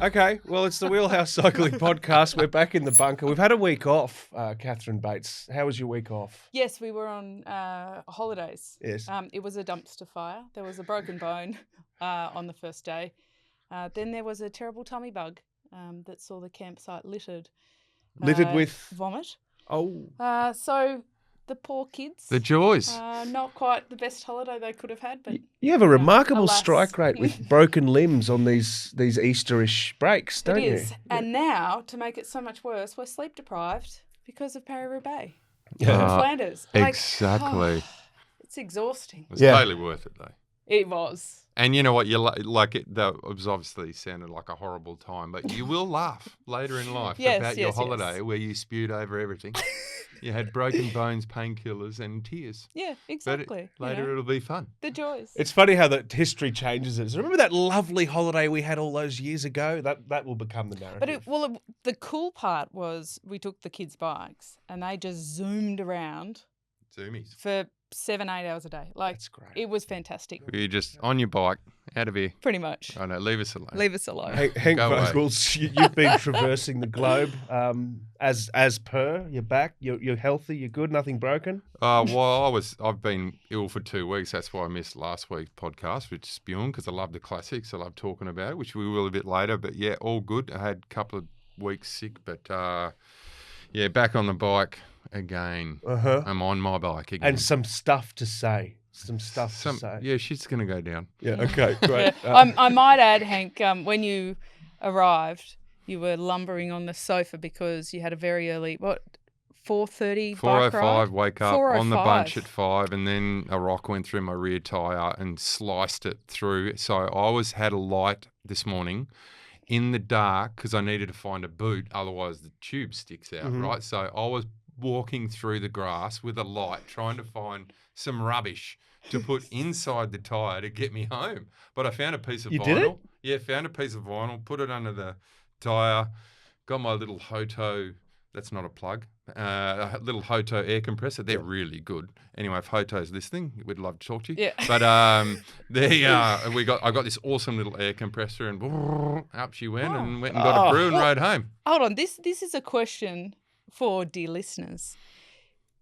Okay, well, it's the Wheelhouse Cycling Podcast. We're back in the bunker. We've had a week off, Catherine Bates. How was your week off? Yes, we were on holidays. Yes. It was a dumpster fire. There was a broken bone on the first day. Then there was a terrible tummy bug that saw the campsite littered. Littered with? Vomit. Oh. So the poor kids. The joys. Not quite the best holiday they could have had. But You have a remarkable alas. strike rate with broken limbs on these Easterish breaks, don't you? It is. And now, to make it so much worse, we're sleep deprived because of Paris-Roubaix. In Flanders. Exactly. It's exhausting. It's totally worth it, though. It was. And you know what? You like it. That was obviously sounded like a horrible time, but you will laugh later in life about your holiday where you spewed over everything. You had broken bones, painkillers, and tears. Yeah, exactly. But later it'll be fun. The joys. It's funny how that history changes it. Remember that lovely holiday we had all those years ago? That will become the narrative. But the cool part was we took the kids' bikes and they just zoomed around. Zoomies. For 7-8 hours a day. That's great. It was fantastic. You're just on your bike, out of here. Pretty much. I know, leave us alone. Leave us alone. Hank Vocals, you've been traversing the globe as per. You're back. You're healthy. You're good. Nothing broken. Well, I've been ill for 2 weeks. That's why I missed last week's podcast, which is spewing because I love the classics. I love talking about it, which we will a bit later. But yeah, all good. I had a couple of weeks sick, but back on the bike again. I'm on my bike again. And some stuff to say. To say. Yeah, shit's going to go down. Yeah, okay, great. I might add, Hank, when you arrived, you were lumbering on the sofa because you had a very early, 4:30 bike ride? 4:05, wake up on the bunch at 5, and then a rock went through my rear tyre and sliced it through. So I had a light this morning in the dark because I needed to find a boot, otherwise the tube sticks out, right? So I was walking through the grass with a light, trying to find some rubbish to put inside the tyre to get me home. But I found a piece of vinyl. Did it? Yeah, found a piece of vinyl, put it under the tyre, got my little Hoto, that's not a plug, a little Hoto air compressor. They're really good. Anyway, if Hoto's listening, we'd love to talk to you. Yeah. But I got this awesome little air compressor and up she went and got a brew and rode home. Hold on, this is a question for dear listeners.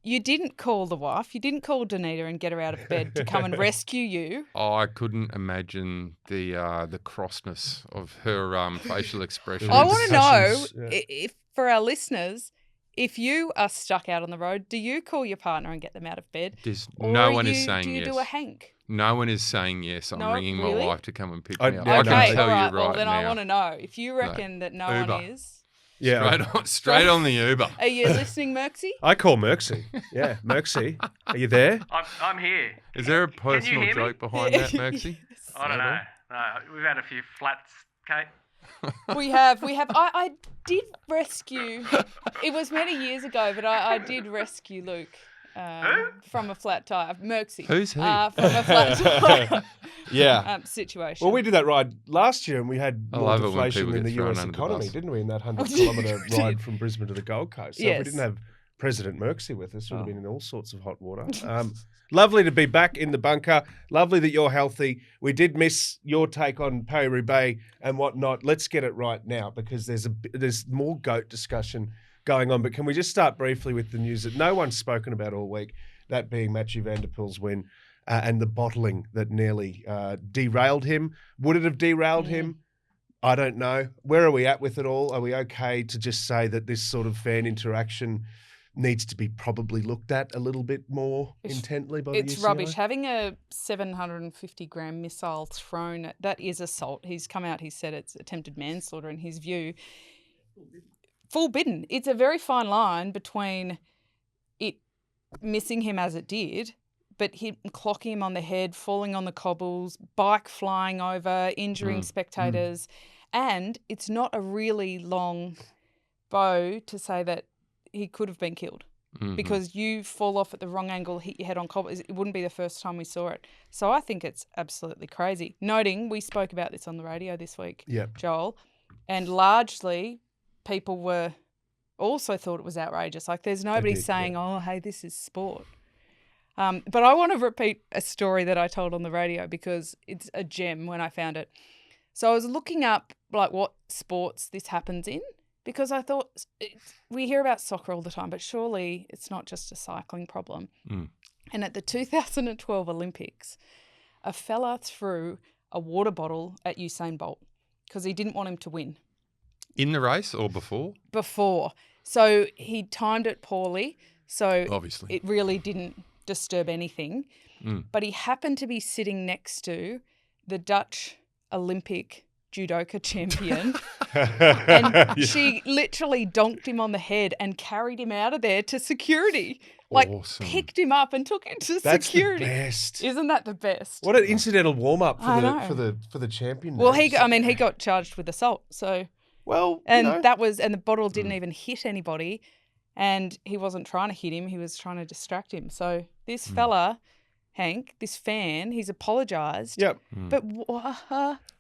You didn't call the wife, you didn't call Danita and get her out of bed to come and rescue you. Oh, I couldn't imagine the crossness of her facial expression. I want to know, if for our listeners, if you are stuck out on the road, do you call your partner and get them out of bed? No one is saying yes. Do you do a Hank? No one is saying yes. I'm ringing my wife to come and pick me up. I I can can tell all right, you well, right then now. I want to know. If you reckon that no Uber. one is... Yeah. Straight on the Uber. Are you listening, Merksy? I call Merksy. Yeah, Merksy. Are you there? I'm here. Is there a personal hear me? joke behind that, Maxie? I don't know. No, we've had a few flats, Kate. We have. I did rescue. It was many years ago, but I did rescue Luke from a flat tire. Merksy. Who's he? From a flat tire. Yeah. Situation. Well, we did that ride last year and we had more love it when deflation people in the get thrown US under the economy, bus. didn't we, in that We 100-kilometre did. ride from Brisbane to the Gold Coast. So if we Yes. didn't have President Merksy with us, we'd have been in all sorts of hot water. Lovely to be back in the bunker. Lovely that you're healthy. We did miss your take on Paris-Roubaix and whatnot. Let's get it right now because there's more GOAT discussion going on. But can we just start briefly with the news that no one's spoken about all week, that being Mathieu van der Poel's win and the bottling that nearly derailed him. Would it have derailed him? I don't know. Where are we at with it all? Are we okay to just say that this sort of fan interaction needs to be probably looked at a little bit more intently by the UCI? It's rubbish. Having a 750-gram missile thrown, that is assault. He's come out, he said it's attempted manslaughter in his view. Full bidden. It's a very fine line between it missing him as it did, but him clocking him on the head, falling on the cobbles, bike flying over, injuring spectators. And it's not a really long bow to say that he could have been killed because you fall off at the wrong angle, hit your head on cobbles. It wouldn't be the first time we saw it. So I think it's absolutely crazy. Noting we spoke about this on the radio this week, Joel, and largely people were also thought it was outrageous. Like there's nobody saying, oh, hey, this is sport. But I want to repeat a story that I told on the radio because it's a gem when I found it. So I was looking up what sports this happens in, because I thought we hear about soccer all the time, but surely it's not just a cycling problem. And at the 2012 Olympics, a fella threw a water bottle at Usain Bolt because he didn't want him to win. In the race or before? Before. So he timed it poorly, so obviously it really didn't disturb anything. But he happened to be sitting next to the Dutch Olympic judoka champion, and she literally donked him on the head and carried him out of there to security. Like, awesome. Picked him up and took him to That's security. the best. Isn't that the best? What an incidental warm up I for the champion. Well, names. he got charged with assault. So, Well, and you know. and the bottle didn't even hit anybody, and he wasn't trying to hit him. He was trying to distract him. So this fella, Hank, this fan, he's apologised. Yep. But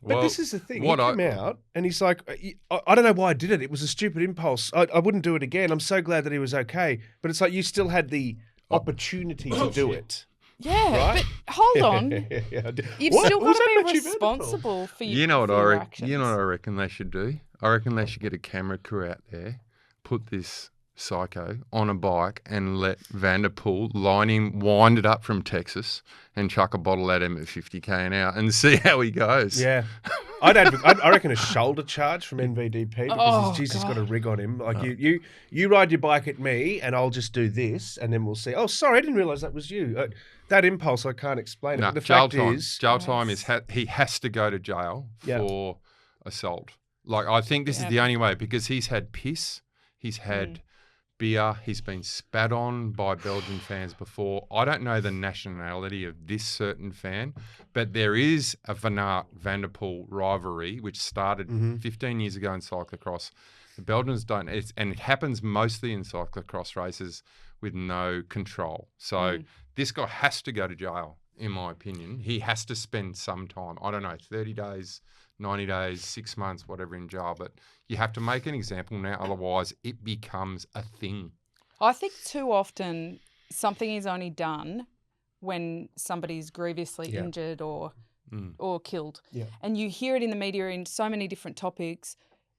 But this is the thing. He came out and he's like, I don't know why I did it. It was a stupid impulse. I wouldn't do it again. I'm so glad that he was okay. But it's like you still had the opportunity to do it. yeah, Right? but hold on. You've still got Was to that be Mathieu responsible for your You know what for I your reckon? actions. You know what I reckon they should do? I reckon they should get a camera crew out there, put this psycho on a bike, and let Vanderpool line him, wind it up from Texas, and chuck a bottle at him at 50k an hour and see how he goes. Yeah. I reckon a shoulder charge from NVDP because he's got a rig on him. Like you ride your bike at me and I'll just do this and then we'll see. Oh, sorry, I didn't realise that was you. That impulse, I can't explain it. No, But the jail fact time. is, Jail time is he has to go to jail for assault. Like, I think this is the only way, because he's had piss, he's had beer, he's been spat on by Belgian fans before. I don't know the nationality of this certain fan, but there is a Van Aert Vanderpool rivalry which started 15 years ago in cyclocross. The Belgians don't, and it happens mostly in cyclocross races with no control. So this guy has to go to jail, in my opinion. He has to spend some time, I don't know, 30 days, 90 days, 6 months, whatever, in jail. But you have to make an example now, otherwise it becomes a thing. I think too often something is only done when somebody's grievously injured or killed. Yeah. And you hear it in the media in so many different topics.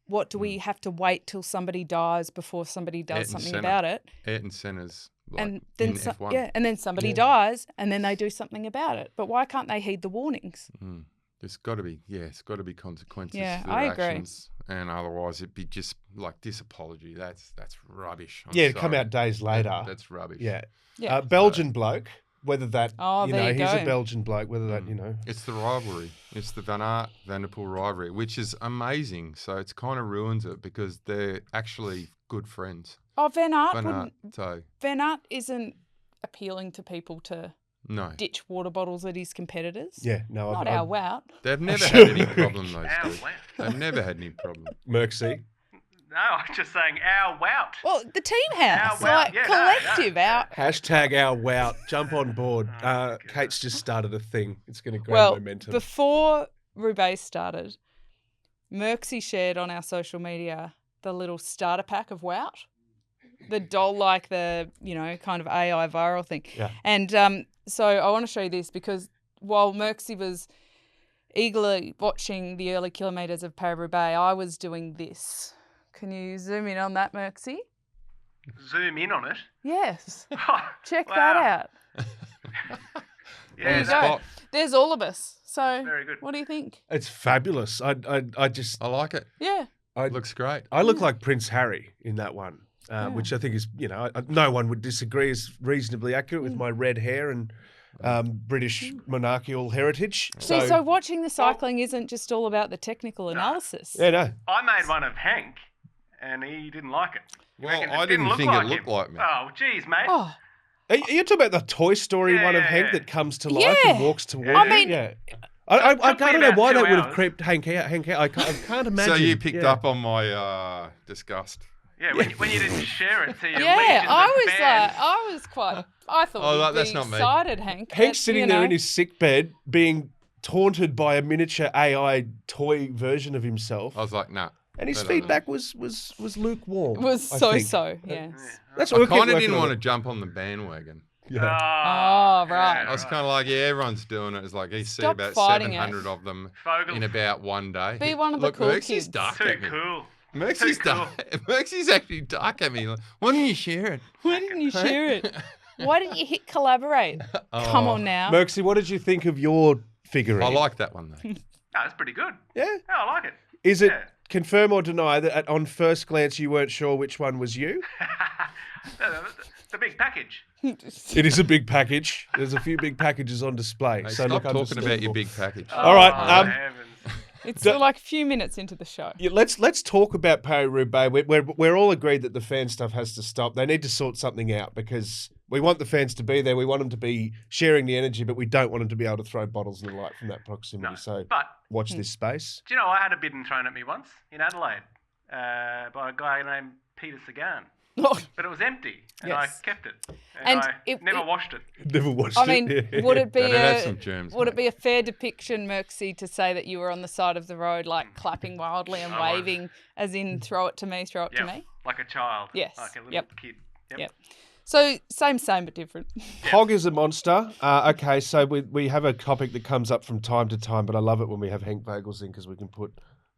What do we have to wait till somebody dies before somebody does something about it? Ayrton Senna's and then in F1. Yeah, and then somebody dies and then they do something about it. But why can't they heed the warnings? There's got to be, it's got to be consequences Yeah, for I their agree. actions, and otherwise it'd be just like this apology. That's rubbish. I'm to sorry. come out days later. That's rubbish. Yeah. Belgian bloke, whether that, Oh, there you he's go. a Belgian bloke, whether that, It's the rivalry. It's the Van Aert Vanderpool rivalry, which is amazing. So it's kind of ruins it because they're actually good friends. Oh, Van Aert Van Aert, wouldn't. so Van Aert isn't appealing to people to no, ditch water bottles at his competitors. Yeah, no. Not our Wout. they've never had any problem. Those Our two. Wout. They've never had any problem. Merksy. No, I'm just saying our Wout. Well, the team house, Our Wout, like yeah, no, collective, no. our Hashtag our Wout. Jump on board. Kate's just started a thing. It's going to grow well, momentum. before Roubaix started, Merksy shared on our social media the little starter pack of Wout, the doll, like the kind of AI viral thing. Yeah. And so I want to show you this because while Merksy was eagerly watching the early kilometres of Paris-Roubaix, I was doing this. Can you zoom in on that, Merksy? Zoom in on it. Yes. Oh, Check wow. that out. There Yeah, you that- go. spot. There's all of us. So Very good. what do you think? It's fabulous. I I like it. Yeah. Looks great. I look like Prince Harry in that one, which I think is, no one would disagree is reasonably accurate with my red hair and British monarchical heritage. So watching the cycling isn't just all about the technical analysis. Yeah, no. I made one of Hank, and he didn't like it. He Well, reckoned it I didn't look think it like looked him. like me. Oh, geez, mate. Oh, Are you talking about the Toy Story one of Yeah, Hank yeah. that comes to life Yeah. and walks towards I you? mean- Yeah. I took me don't know about why 2 that would have hours. creeped Hank out. I can't imagine. So you picked Yeah. up on my disgust. Yeah, when you didn't share it to your yeah. legions I of was fans. I thought Oh, you'd that's be not me. excited, Hank. Hank's but, sitting there in his sick bed being taunted by a miniature AI toy version of himself. I was like, nah. And his I don't know. feedback was lukewarm. was I so think. so. Yes. That's I what we'll keep kind of working didn't on want to it. jump on the bandwagon. Yeah. Oh, right. I was kind of like, yeah, everyone's doing it. It's like he's seen Stop about fighting it. 700 of them Fogel. in about one day. Be one of the Look, cool Merxie's kids. dark Too at me. cool. Merxie's Too cool. dark. Merxie's actually dark at me. Like, why don't you share it? Why didn't you share it? Why didn't you hit collaborate? Come on now. Merxie, what did you think of your figurine? I like that one though. No, that's pretty good. Yeah. Yeah, I like it. Is it Yeah. confirm or deny that on first glance you weren't sure which one was you? The big package. It is a big package. There's a few big packages on display. Hey, so stop look talking about your understandable. big package. All right, Oh, heavens. It's still like a few minutes into the show. Yeah, let's talk about Paris-Roubaix. We're all agreed that the fan stuff has to stop. They need to sort something out because we want the fans to be there. We want them to be sharing the energy, but we don't want them to be able to throw bottles in the light from that proximity. No, So but watch this space. do you know I had a bidon thrown at me once in Adelaide by a guy named Peter Sagan, but it was empty and I Yes. kept it And I never washed it. Never watched I it. mean, Yeah. would it be That'd have some germs, would it mate. be a fair depiction, Merxie, to say that you were on the side of the road, like clapping wildly and I was. waving, as in "throw it to me, throw it to Yep, me"? like a child. Yes. Like a little Yep. kid. Yep. So same but different. Hog is a monster. Okay, so we have a topic that comes up from time to time, but I love it when we have Henk Vagels in because we can put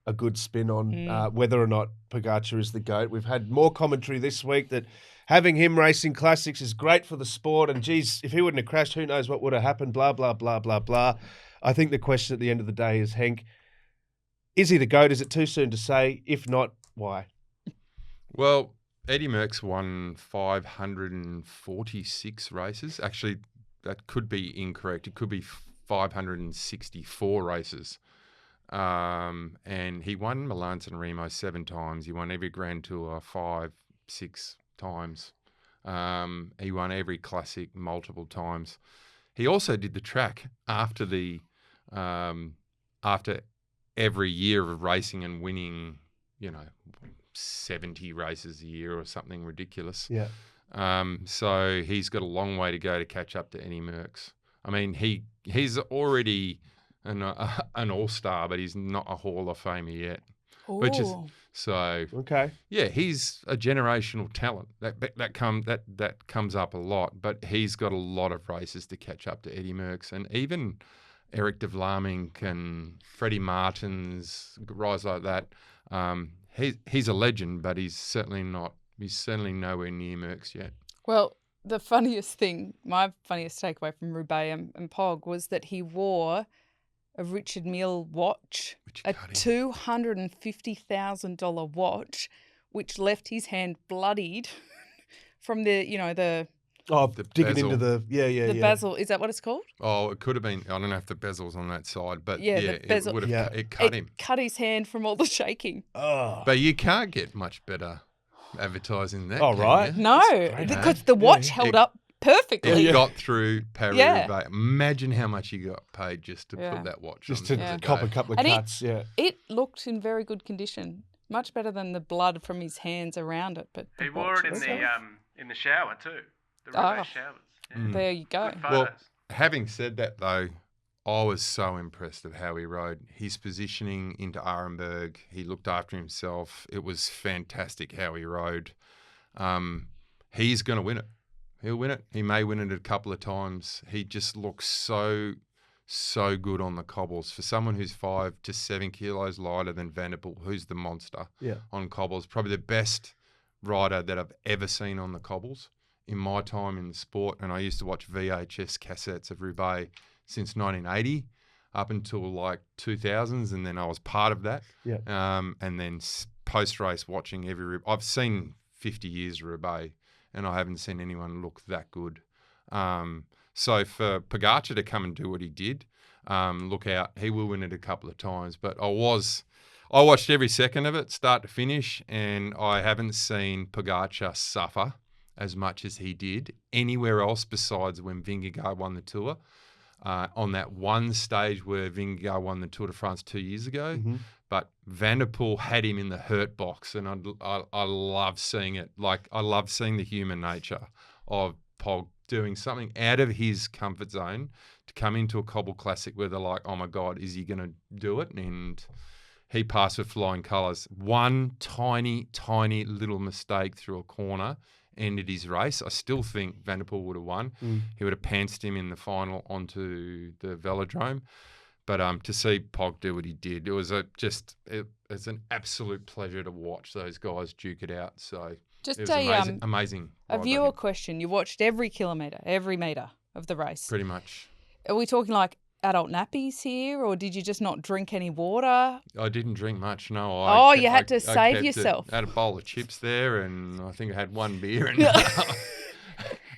a good spin on whether or not Pogačar is the GOAT. We've had more commentary this week that having him racing classics is great for the sport, and geez, if he wouldn't have crashed, who knows what would have happened, blah, blah, blah, blah, blah. I think the question at the end of the day is, Henk, is he the GOAT? Is it too soon to say? If not, why? Well, Eddie Merckx won 546 races. Actually, that could be incorrect. It could be 564 races. And he won Milan San Remo 7 times. He won every Grand Tour 5, 6 times. He won every classic multiple times. He also did the track after after every year of racing and winning, 70 races a year or something ridiculous. Yeah. So he's got a long way to go to catch up to Eddie Merckx. I mean, he's already an all-star, but he's not a Hall of Famer yet. Which is Ooh. so. Okay. Yeah, he's a generational talent. That comes up a lot, but he's got a lot of races to catch up to Eddie Merckx, and even Eric de Vlaeminck and Freddie Martins, guys like that. He's a legend, but he's certainly not. He's certainly nowhere near Merckx yet. Well, the funniest thing, my funniest takeaway from Roubaix and Pog was that he wore a Richard Mille watch, a $250,000 watch, which left his hand bloodied from the Oh, The digging bezel. into the bezel. Is that what it's called? Oh, it could have been. I don't know if the bezel's on that side, but Yeah, the it bezel. would have. Yeah. It cut him. Cut his hand from all the shaking. Oh. But you can't get much better advertising than that. Oh, can right. you? No, great, because eh? the watch Yeah. held It- up perfectly. It got through Yeah. Paris-Roubaix. Imagine how much you got paid just to Yeah. put that watch Just on. to the other cop a day. couple of And cuts, yeah. It looked in very good condition, much better than the blood from his hands around it. But He the wore watch it was- in the shower too. The Ah. Roubaix showers. Yeah. Mm. There you go. Good Well, photos. having said that, though, I was so impressed of how he rode. His positioning into Arenberg, he looked after himself. It was fantastic how he rode. He's going to win it. He'll win it. He may win it a couple of times. He just looks so good on the cobbles. For someone who's 5 to 7 kilos lighter than Van der Poel, who's the monster Yeah. on cobbles, probably the best rider that I've ever seen on the cobbles in my time in the sport. And I used to watch VHS cassettes of Roubaix since 1980 up until like 2000s, and then I was part of that. Yeah. And then post-race watching every I've seen 50 years of Roubaix, and I haven't seen anyone look that good. So for Pogačar to come and do what he did, look out, he will win it a couple of times. But I watched every second of it, start to finish, and I haven't seen Pogačar suffer as much as he did anywhere else besides when Vingegaard won the Tour. On that one stage where Vingegaard won the Tour de France 2 years ago. Mm-hmm. But Van der Poel had him in the hurt box, and I love seeing it. Like, I love seeing the human nature of Pog doing something out of his comfort zone to come into a cobble classic where they're like, oh my God, is he going to do it? And he passed with flying colours. One tiny, tiny little mistake through a corner, ended his race. I still think Van der Poel would have won. He would have pantsed him in the final onto the velodrome. But to see Pog do what he did, it was it's an absolute pleasure to watch those guys duke it out. So just it was amazing. A viewer question. You watched every metre of the race. Pretty much. Are we talking like adult nappies here, or did you just not drink any water? I didn't drink much, no. You had to save yourself. I had a bowl of chips there, and I think I had one beer. And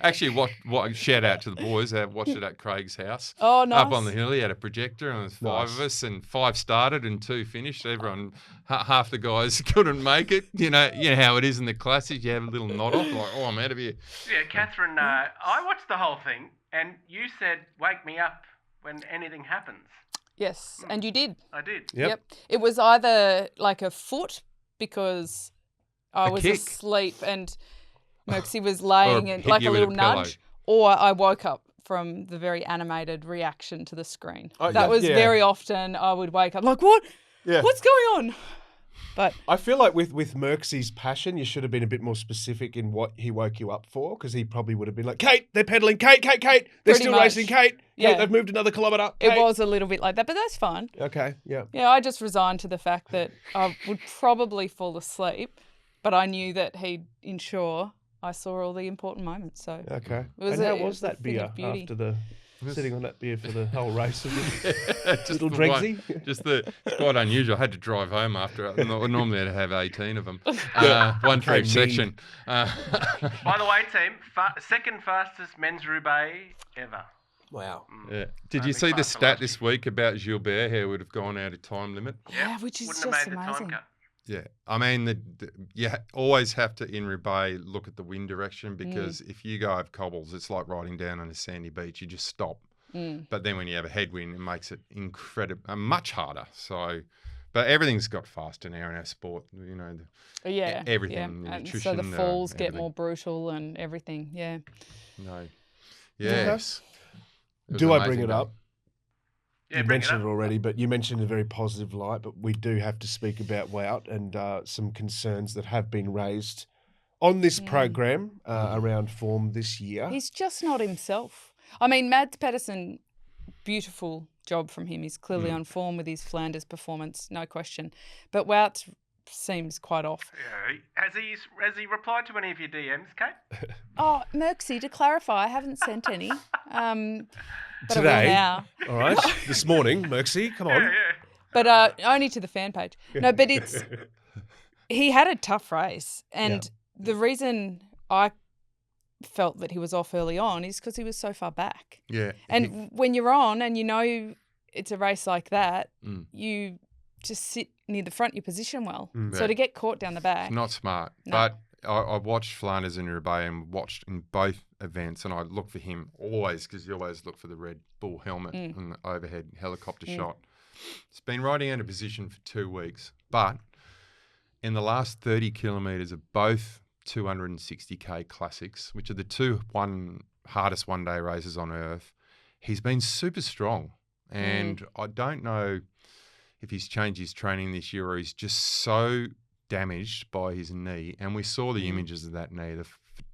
actually, what shout out to the boys. I watched it at Craig's house. Oh, nice. Up on the hill, he had a projector, and there was 5 of us, and 5 started and 2 finished. Everyone, half the guys couldn't make it. You know how it is in the classics. You have a little nod off, like, I'm out of here. Yeah, Catherine, I watched the whole thing, and you said, "Wake me up when anything happens." Yes, and you did. I did. Yep. It was either like a foot because I was kick. asleep and Merxie was laying and like a little nudge, pillow. or I woke up from the very animated reaction to the screen. That was very often I would wake up like, what? Yeah. What's going on? But I feel like with Merxie's passion, you should have been a bit more specific in what he woke you up for, because he probably would have been like, Kate, they're pedaling. Kate, they're still racing. Kate, they've moved another kilometre. It was a little bit like that, but that's fine. Okay, yeah. Yeah, I just resigned to the fact that I would probably fall asleep, but I knew that he'd ensure I saw all the important moments. So okay. And how was that beer after sitting on that beer for the whole race? Just little Dregsy? It's quite unusual. I had to drive home after. Normally I'd have 18 of them. One for each section. By the way, team, second fastest men's Roubaix ever. Wow. Yeah. Did you see the stat this week about Gilbert, how it would have gone out of time limit? Yeah, which is Wouldn't just have made amazing. the time cut. Yeah, I mean, you always have to, in Roubaix, look at the wind direction, because if you go over cobbles, it's like riding down on a sandy beach. You just stop. But then when you have a headwind, it makes it much harder. So, but everything's got faster now in our sport. You know, everything. Yeah. The nutrition, so the falls get everything. more brutal and everything. Yeah. No. Yes. Do I bring it up? Yeah, you mentioned it already, but you mentioned a very positive light, but we do have to speak about Wout and some concerns that have been raised on this program around form this year. He's just not himself. I mean, Mads Pedersen, beautiful job from him. He's clearly on form with his Flanders performance, no question. But Wout seems quite off. Yeah. Has he replied to any of your DMs, Kate? Oh, Merxie, to clarify, I haven't sent any. But today, I will now. All right, this morning, Merxie, come on. Yeah. But only to the fan page. No, but he had a tough race, and the reason I felt that he was off early on is because he was so far back. Yeah. And when you're on and you know it's a race like that, you just sit near the front, you position well. So to get caught down the back. Not smart. No. But I watched Flanders and Roubaix and watched in both events, and I look for him always, because you always look for the Red Bull helmet and the overhead helicopter shot. It's been riding out of position for 2 weeks, but in the last 30 kilometres of both 260k classics, which are the two hardest one-day races on earth, he's been super strong. And I don't know if he's changed his training this year, or he's just so damaged by his knee. And we saw the images of that knee. The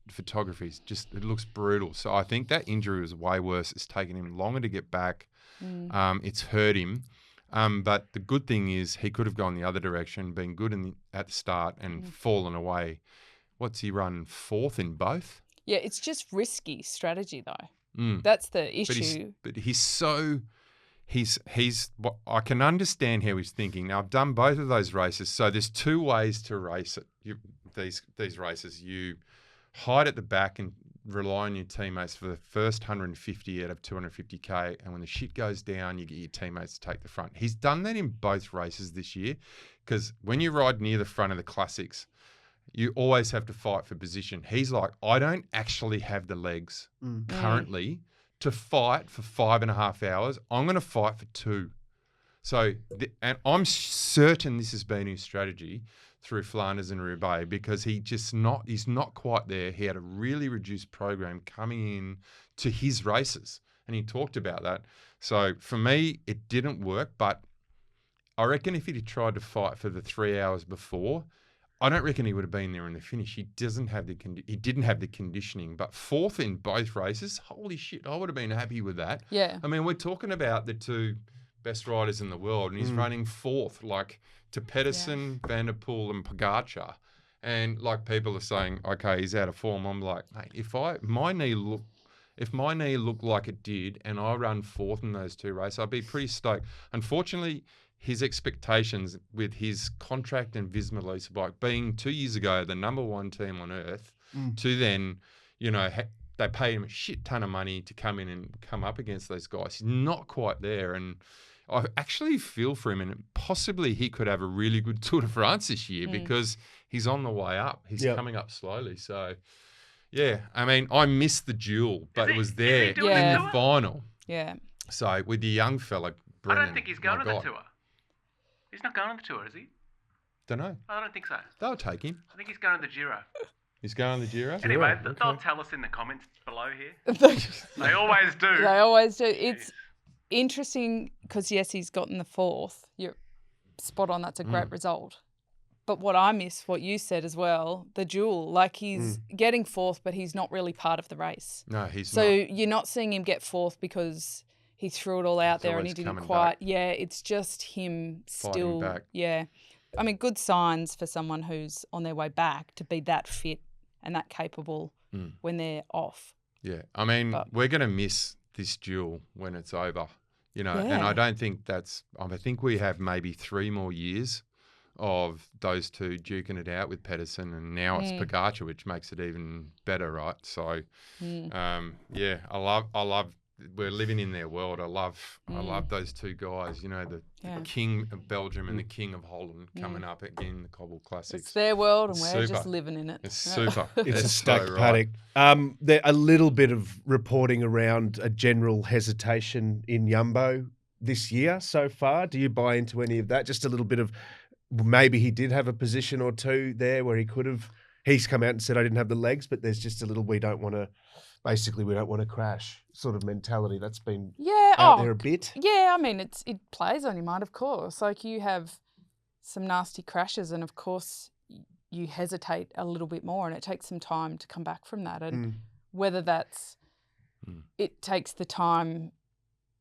photography is just, it looks brutal. So I think that injury was way worse. It's taken him longer to get back. It's hurt him. But the good thing is he could have gone the other direction, been good at the start and fallen away. What's he run? 4th in both? Yeah, it's just risky strategy though. That's the issue. But he's so... I can understand how he's thinking. Now, I've done both of those races, so there's 2 ways to race it. These races, you hide at the back and rely on your teammates for the first 150 out of 250k, and when the shit goes down, you get your teammates to take the front. He's done that in both races this year, because when you ride near the front of the classics, you always have to fight for position. He's like, I don't actually have the legs currently to fight for 5.5 hours. I'm going to fight for 2. So, and I'm certain this has been his strategy through Flanders and Roubaix, because he's not quite there. He had a really reduced program coming in to his races, and he talked about that. So for me, it didn't work, but I reckon if he'd tried to fight for the 3 hours before, I don't reckon he would have been there in the finish. He didn't have the conditioning, but fourth in both races. Holy shit! I would have been happy with that. Yeah. I mean, we're talking about the two best riders in the world, and he's running fourth, like to Pedersen, Van der Poel, and Pogačar. And like people are saying, okay, he's out of form. I'm like, mate, if my knee looked like it did, and I run fourth in those two races, I'd be pretty stoked. Unfortunately, his expectations with his contract and Visma lease bike being 2 years ago the number one team on earth, to then, they pay him a shit ton of money to come in and come up against those guys. He's not quite there, and I actually feel for him, and possibly he could have a really good Tour de France this year because he's on the way up. He's coming up slowly, so yeah. I mean, I missed the duel, but it was there in the final. Yeah. So with the young fella, Brennan, I don't think he's going to the Tour. He's not going on the Tour, is he? Don't know. I don't think so. They'll take him. I think he's going to the Giro. He's going on the Giro? Anyway, they'll tell us in the comments below here. They always do. They always do. It's interesting because, yes, he's gotten the fourth. You're spot on. That's a great result. But what I miss, what you said as well, the duel. Like he's getting fourth, but he's not really part of the race. No, he's not. So you're not seeing him get fourth because he threw it all out there and he didn't quite. Back. Yeah, it's just him still. Back. Yeah. I mean, good signs for someone who's on their way back to be that fit and that capable when they're off. Yeah. I mean, we're going to miss this duel when it's over, and I don't think I think we have maybe 3 more years of those two duking it out with Pedersen, and now it's Pogačar, which makes it even better, right? So, I love. We're living in their world. I love those two guys. The king of Belgium and the king of Holland coming up again, the Cobble Classics. It's their world, and we're just living in it. It's super. It's a stacked paddock. There a little bit of reporting around a general hesitation in Jumbo this year so far. Do you buy into any of that? Just a little bit of maybe he did have a position or two there where he could have. He's come out and said, I didn't have the legs, but there's just a little, we don't want to crash sort of mentality that's been out there a bit. Yeah, I mean, it plays on your mind, of course. Like you have some nasty crashes and, of course, you hesitate a little bit more and it takes some time to come back from that. And whether that's it takes the time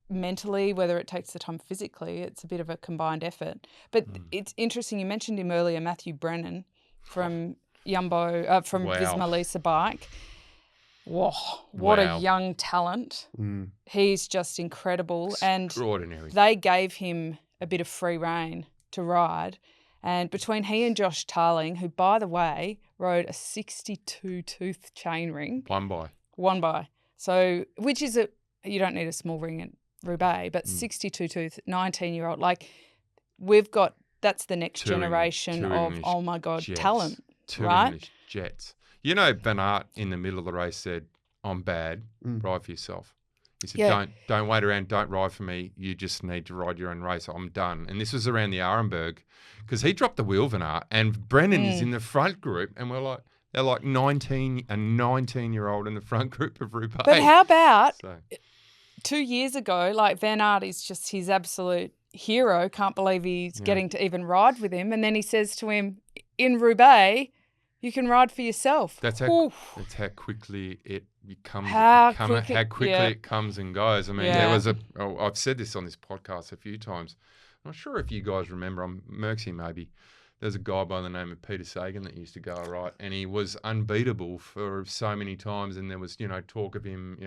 mentally, whether it takes the time physically, it's a bit of a combined effort. But it's interesting, you mentioned him earlier, Matthew Brennan from Jumbo, from Visma Lease bike. Whoa, what a young talent. He's just incredible. Extraordinary. And they gave him a bit of free rein to ride. And between he and Josh Tarling, who, by the way, rode a 62-tooth chainring. One by. So, which is you don't need a small ring at Roubaix, but 62-tooth, 19-year-old. Like, that's the next generation of, oh my God, jets. Talent, Two right? English jets. Van Aert in the middle of the race said, I'm bad, ride for yourself. He said, don't wait around, don't ride for me. You just need to ride your own race. I'm done. And this was around the Arenberg because he dropped the wheel, Van Aert, and Brennan is in the front group, and they're like a 19-year-old in the front group of Roubaix. But how about 2 years ago, like Van Aert is just his absolute hero. Can't believe he's getting to even ride with him. And then he says to him, in Roubaix, you can ride for yourself. That's how quickly it comes. How quickly it comes and goes. I mean, there was I've said this on this podcast a few times. I'm not sure if you guys remember. I'm Merksy maybe. There's a guy by the name of Peter Sagan that used to go right, and he was unbeatable for so many times. And there was talk of him.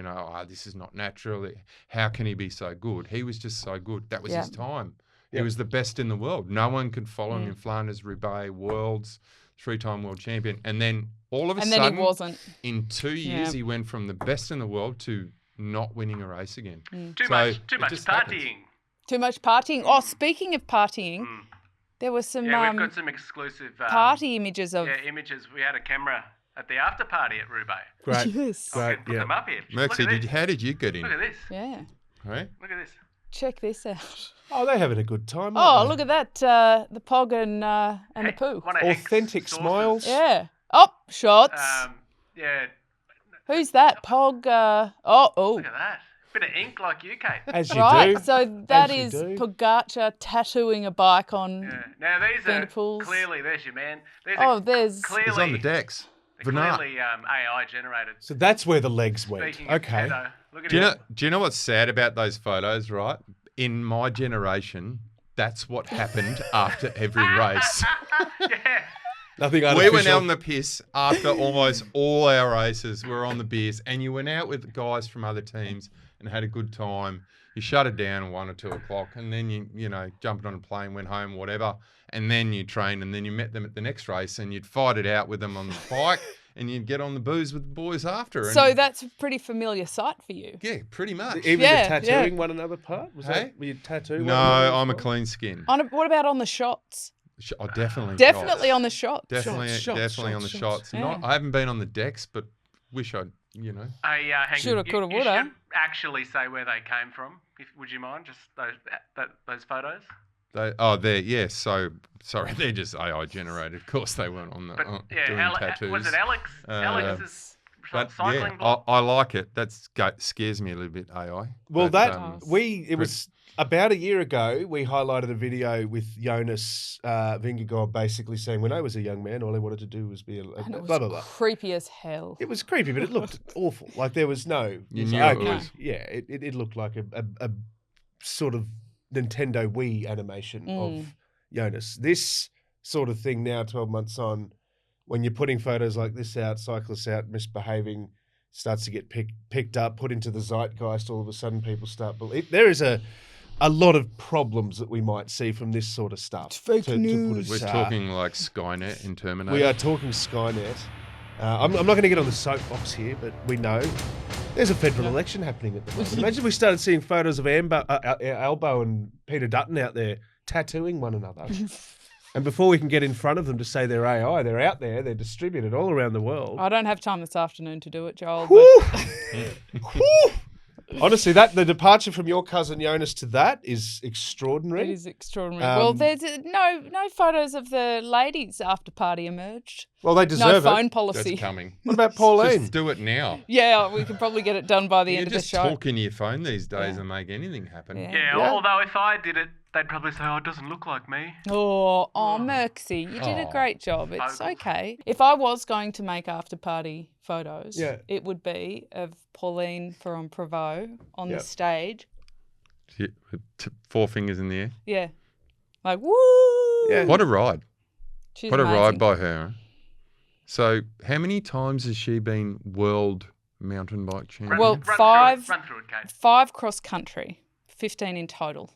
This is not natural. How can he be so good? He was just so good. That was his time. He was the best in the world. No one could follow him in Flanders, Roubaix, Worlds. 3-time world champion, and then all of a sudden, he wasn't. In 2 years, he went from the best in the world to not winning a race again. Too much partying. Too much partying. Oh, speaking of partying, there was some. Yeah, we've got some exclusive party images of. Yeah, images. We had a camera at the after party at Roubaix. Great. Yes. Great. Put them up here. Merksy, how did you get in? Look at this. Yeah. Right. Look at this. Check this out. Oh, they're having a good time. Look at that. The Pog and the Pooh. Authentic smiles. Yeah. Oh, shots. Yeah. Who's that? Pog. Look at that. Bit of ink like you, Kate. As you Right, do. so that As you is do. Pogačar tattooing a bike on. Yeah. Now these Vanderpool's. are clearly, there's your man. These Oh, are there's- clearly, He's on the decks. they're Van Aert. clearly AI generated. So that's where the legs went. Speaking of Okay. pedo, look at Do him. you know what's sad about those photos, right? In my generation, that's what happened after every race. Yeah. Nothing We artificial. went on the piss after almost all our races. We were on the beers, and you went out with guys from other teams and had a good time. You shut it down at 1 or 2 o'clock, and then you jumped on a plane, went home, whatever, and then you trained, and then you met them at the next race, and you'd fight it out with them on the bike, and you'd get on the booze with the boys after. And So that's a pretty familiar sight for you. yeah, pretty much. Even Yeah, the tattooing one another part? Was Hey? that, were you tattooing No, one another I'm a part? clean skin. What about on the shots? Oh, definitely. Definitely shots. on the shots. Definitely, Shots, definitely on the shots. shots. Not, I haven't been on the decks, but wish I'd, Hang Shoulda, on. coulda, You woulda. should actually say where they came from. Would you mind? Just those photos. They're, yeah, so, sorry, they're just AI generated. Of course they weren't on the, But doing tattoos. was it Alex? Alex's But cycling yeah, blog? I like it. That scares me a little bit, AI. Well, But, it was about a year ago, we highlighted a video with Jonas Vingegaard basically saying, when I was a young man, all I wanted to do was be a And it was blah, blah, blah. creepy as hell. It was creepy, but it looked awful. Like there was no... You knew it was. Yeah, it looked like a sort of Nintendo Wii animation of Jonas. This sort of thing now, 12 months on, when you're putting photos like this out, cyclists out misbehaving, starts to get picked up, put into the zeitgeist, all of a sudden people start... There is a lot of problems that we might see from this sort of stuff. It's fake news. We're talking like Skynet in Terminator. We are talking Skynet. I'm not going to get on the soapbox here, but we know there's a federal election happening at the moment. Imagine if we started seeing photos of Albo and Peter Dutton out there tattooing one another. And before we can get in front of them to say they're AI, they're out there, they're distributed all around the world. I don't have time this afternoon to do it, Joel. Whew. But Whew. Honestly, the departure from your cousin Jonas to that is extraordinary. it is extraordinary. Well, there's no photos of the ladies after party emerged. Well, they No deserve phone it. policy. That's coming. What about Pauline? Just do it now. Yeah, we could probably get it done by the You end of the just show. talk into your phone these days Yeah. and make anything happen. Yeah. Yeah, Yeah. although if I did it, they'd probably say, oh, it doesn't look like me. Oh, Merxy, you did a Oh. great job. It's Vogel. okay. If I was going to make after party photos, Yeah. it would be of Pauline Ferrand-Prévot on Yep. the stage. Yeah, with 4 fingers in the air. Yeah. Like, woo! Yeah. What a ride. She's What a amazing. ride by her. So how many times has she been world mountain bike champion? Well, Run five- Through it, run through it, Kate. 5 cross country, 15 in total.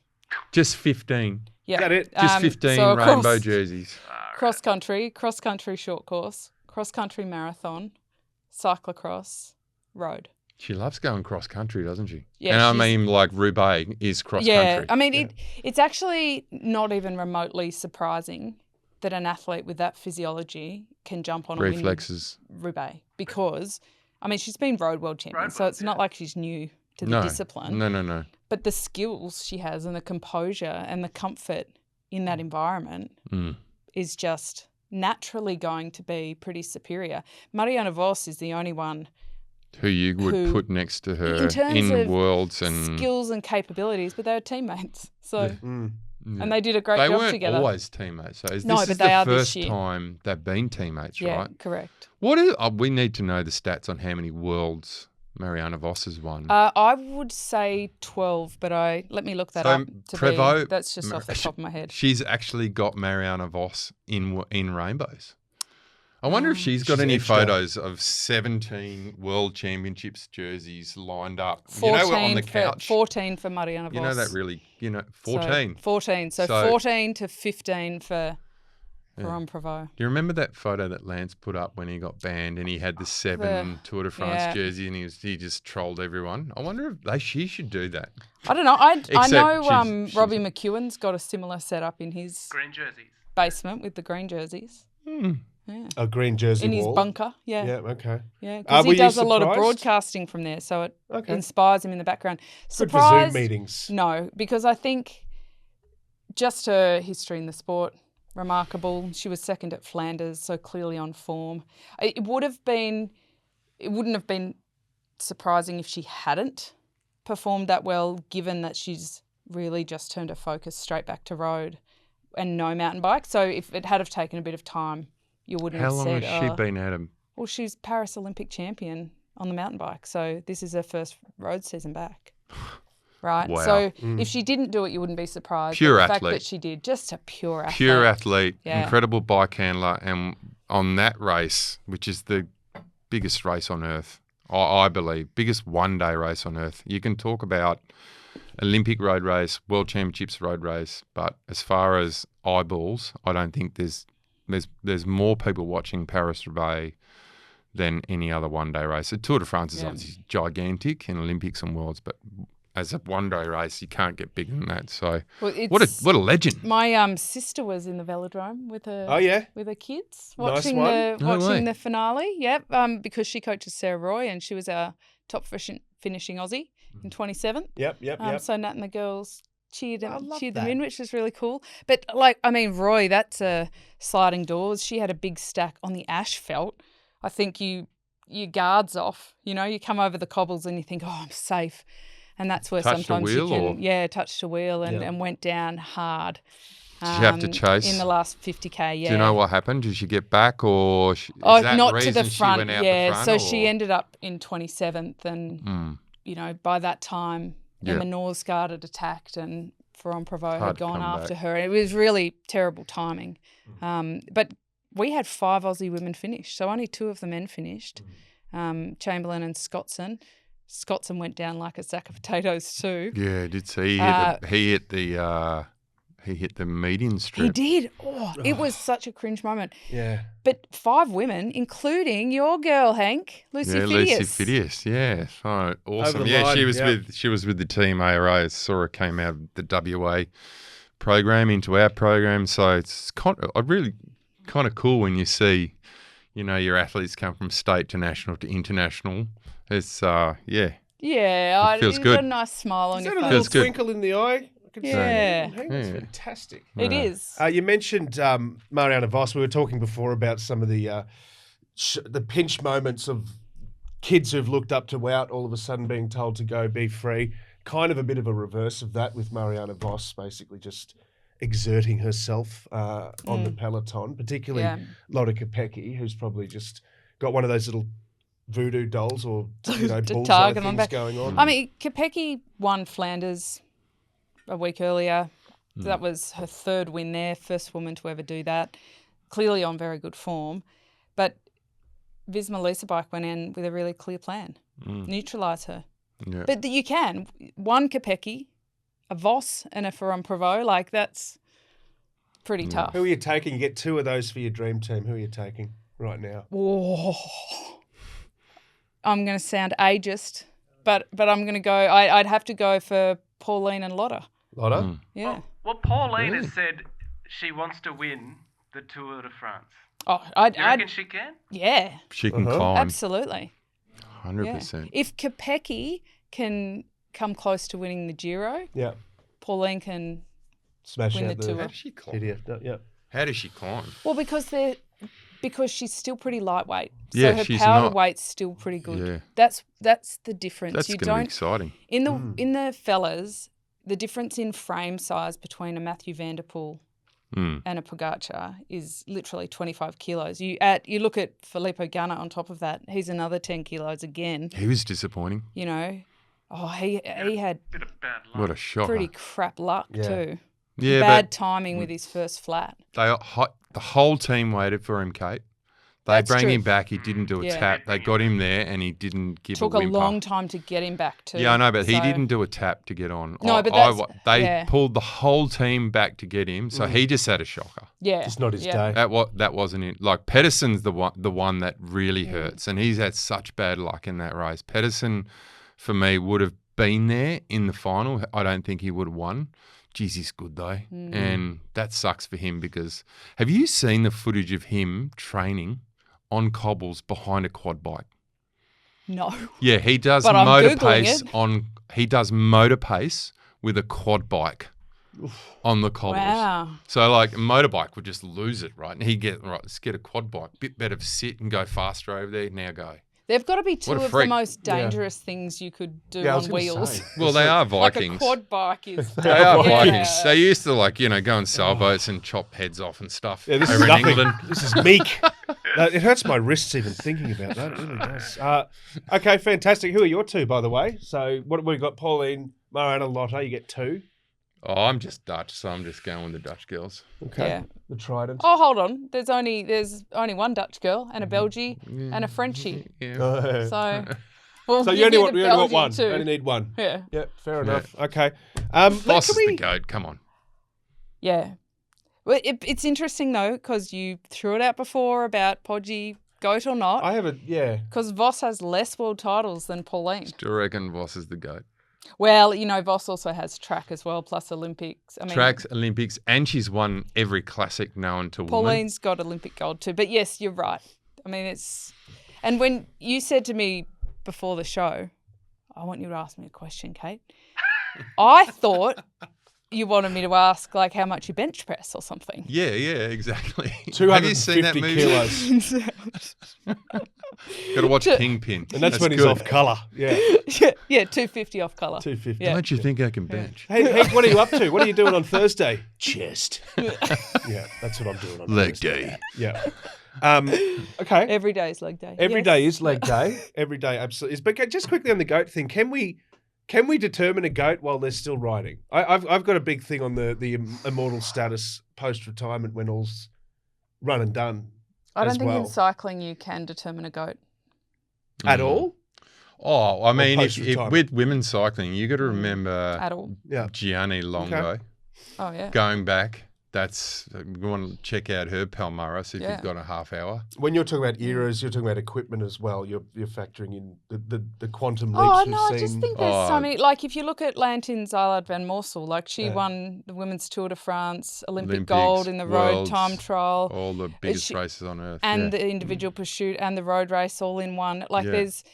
Just 15. Yeah. Is that it? Just 15 so across rainbow jerseys. cross country short course, cross country marathon, cyclocross, road. She loves going cross country, doesn't she? Yeah, and I she's- mean, like Roubaix is cross Yeah, country. I mean, it's actually not even remotely surprising that an athlete with that physiology can jump on Reflexes. a win Roubaix because, I mean, she's been road world champion, Road so world, it's not like she's new to the No, discipline. no. But the skills she has and the composure and the comfort in that environment Mm. is just naturally going to be pretty superior. Mariana Vos is the only one Who you would Who- put next to her in terms of worlds and skills and capabilities, but they were teammates. So, Mm. Yeah. and they did a great They job weren't together. always teammates. So this No, is but the they are this first year. time they've been teammates, Yeah, right? correct. We need to know the stats on how many worlds Mariana Vos has won. I would say 12, but let me look that So, up. Prévot- That's just off the top of my head. She's actually got Mariana Vos in rainbows. I wonder if she's got She's any extra. photos of 17 World Championships jerseys lined up. 14 on the for, couch. 14 for Mariana Vos. You know that really, 14. So 14. So, So- 14 to 15 for Ferrand-Prévot. Do you remember that photo that Lance put up when he got banned and he had the 7 Tour de France yeah. jersey and he just trolled everyone? I wonder if she should do that. I don't know. I Except know she's- Robbie McEwen's got a similar setup in his Green jerseys. basement with the green jerseys. Hmm. Yeah. A green jersey In his wall. bunker, yeah. Yeah, okay. Yeah, because were he you does a lot of surprised? broadcasting from there, so it Okay. inspires him in the background. Good for Zoom Surprised? meetings. No, because I think just her history in the sport, remarkable. She was second at Flanders, so clearly on form. It wouldn't have been surprising if she hadn't performed that well, given that she's really just turned her focus straight back to road and no mountain bike. So if it had have taken a bit of time, you wouldn't have said... How long has she been at him? Well, she's Paris Olympic champion on the mountain bike. So this is her first road season back. Right? Wow. So if she didn't do it, you wouldn't be surprised. Pure the athlete. fact that she did, just a pure athlete. Pure athlete, Yeah. incredible bike handler. And on that race, which is the biggest race on earth, I believe, biggest one-day race on earth. You can talk about Olympic road race, World Championships road race, but as far as eyeballs, I don't think there's more people watching Paris-Roubaix than any other one-day race. The Tour de France is obviously gigantic in Olympics and Worlds, but as a one-day race, you can't get bigger than that. So what a legend. My sister was in the velodrome with her with her kids Nice watching one. the finale. Yep, because she coaches Sarah Roy and she was our top finishing Aussie in 27th. Yep. So Nat and the girls cheered them that. in, which was really cool. But Roy, that's a sliding doors. She had a big stack on the asphalt. I think your guard's off. You know, you come over the cobbles and you think, oh, I'm safe. And that's where Touched sometimes a wheel, you can, touched a wheel and went down hard. Did you have to chase? In the last 50K, yeah. Do you know what happened? Did she get back or is that not the to the reason front, she went out the front? So or? she ended up in 27th and, by that time, Emma Norsgaard had attacked and Ferrand-Prévot had gone after her. It was really terrible timing. But we had 5 Aussie women finish, so only 2 of the men finished, Chamberlain and Scottson. Scottson went down like a sack of potatoes too. Yeah, I did see. He hit the median strip. He did. Oh, it was such a cringe moment. Yeah. But 5 women, including your girl, Hank, Lucy Phidias. Lucy Phidias. Yeah. Oh, awesome. Yeah, line, she was with the team ARA. I saw her came out of the WA program into our program. So it's really kind of cool when you see, your athletes come from state to national to international. It's Yeah, it feels you've good. got a nice smile on Is your that a face. little good. twinkle in the eye? I could Yeah. say. That's fantastic. It is. You mentioned Marianne Vos. We were talking before about some of the pinch moments of kids who've looked up to Wout all of a sudden being told to go be free. Kind of a bit of a reverse of that with Marianne Vos basically just exerting herself on the peloton, particularly Lotte Kopecky, who's probably just got one of those little voodoo dolls or bullseye things going on. I mean, Kopecky won Flanders a week earlier. That was her 3rd win there, first woman to ever do that. Clearly on very good form. But Visma Lease Bike went in with a really clear plan. Neutralise her. Yeah. But you can. One Kopecky, a Vos and a Ferrand-Prévot, that's pretty tough. Who are you taking? You get 2 of those for your dream team. Who are you taking right now? Whoa. I'm going to sound ageist, but I'm going to go. I'd have to go for Pauline and Lotte. Lotte? Yeah. Well, Pauline has said she wants to win the Tour de France. Oh, You reckon she can? Yeah, She can climb. absolutely. 100%. Yeah. If Kopecky can come close to winning the Giro, Yeah. Pauline can Smash win out the Tour. How does she climb? idiot. Yeah. How does she climb? Well, because she's still pretty lightweight. So Yeah, her she's power not. weight's still pretty good. Yeah. That's the difference. That's going to be exciting. In the fellas, the difference in frame size between a Mathieu Van Der Poel and a Pogačar is literally 25 kilos. You look at Filippo Ganna on top of that. He's another 10 kilos again. He was disappointing. He had Bit of bad luck. What a shocker. pretty crap luck too. Yeah, Bad timing with his first flat. the whole team waited for him, Kate. They That's bring true. him back. He didn't do a Yeah. tap. They got him there, and he didn't give Took a a whimper. long time to get him back too. Yeah, I know, but he So- didn't do a tap to get on. No, but they yeah. pulled the whole team back to get him, so he just had a shocker. Yeah, It's not his yeah. day. That wasn't it. Like Pedersen's the one that really hurts, and he's had such bad luck in that race. Pedersen, for me, would have been there in the final. I don't think he would have won. Jeez, he's good though, and that sucks for him because have you seen the footage of him training on cobbles behind a quad bike? No. Yeah, he does But I'm motor Googling pace it. He does motor pace with a quad bike on the cobbles. Wow. So like a motorbike would just lose it, right? And let's get a quad bike, bit better sit and go faster over there. Now go. They've got to be two What a of the freak. most dangerous things you could do Yeah, I was on gonna wheels. say. Well, they are Like a Vikings. quad bike is. They are Yeah. Vikings. They used to go on sailboats and chop heads off and stuff Yeah, this is over in nothing. England. This is meek. It hurts my wrists even thinking about that. It really does. Okay, fantastic. Who are your two, by the way? So what have we got? Pauline, Mariana, Lotte. You get two. Oh, I'm just Dutch, so I'm just going with the Dutch girls. Okay. Yeah. The Trident. Oh, hold on. There's only one Dutch girl and a Belgie and a Frenchie. Yeah. So, we'll So give you only the want Belgian one. too. You only need one. Yeah. Yeah, fair enough. Okay. Voss is can the we- goat. Come on. Yeah. Well, it's interesting though because you threw it out before about Podgy, goat or not. I have a Because Voss has less world titles than Pauline. Still reckon Voss is the goat. Well, Voss also has track as well, plus Olympics. I mean, Tracks, Olympics, and she's won every classic known to women. Pauline's got Olympic gold too. But yes, you're right. I mean, it's... And when you said to me before the show, I want you to ask me a question, Kate. I thought you wanted me to ask, like, how much you bench press or something. Yeah, exactly. 250 Have you seen that movie? kilos. Got to watch Kingpin. And that's when he's good. off colour. Yeah, yeah, 250 off colour. 250. Yeah. Don't you think I can bench? Hey, what are you up to? What are you doing on Thursday? Chest. Yeah, that's what I'm doing on Leg Thursday. day. Yeah. Okay. Every day is leg day. Every Yes. day is leg day. Every day absolutely is. But just quickly on the goat thing, can we determine a goat while they're still riding? I've got a big thing on the immortal status post retirement when all's run and done. I don't as think well. in cycling you can determine a goat. At all. Oh, I mean, if post-retirement. with women's cycling, you got to remember At all. Yeah. Gianni Longo. Oh, yeah. Going back, you want to check out her Palmaris if Yeah. you've got a half hour. When you're talking about eras, you're talking about equipment as well. You're factoring in the quantum leaps Oh, we've no, I seen. just think there's so many. Like, if you look at Lantin Zylard van Morsel, like, she Yeah. won the Women's Tour de France, Olympic Olympics, gold in the road Worlds, time trial, All the biggest she- races on earth. and yeah. the individual pursuit and the road race all in one. Like, Yeah. there's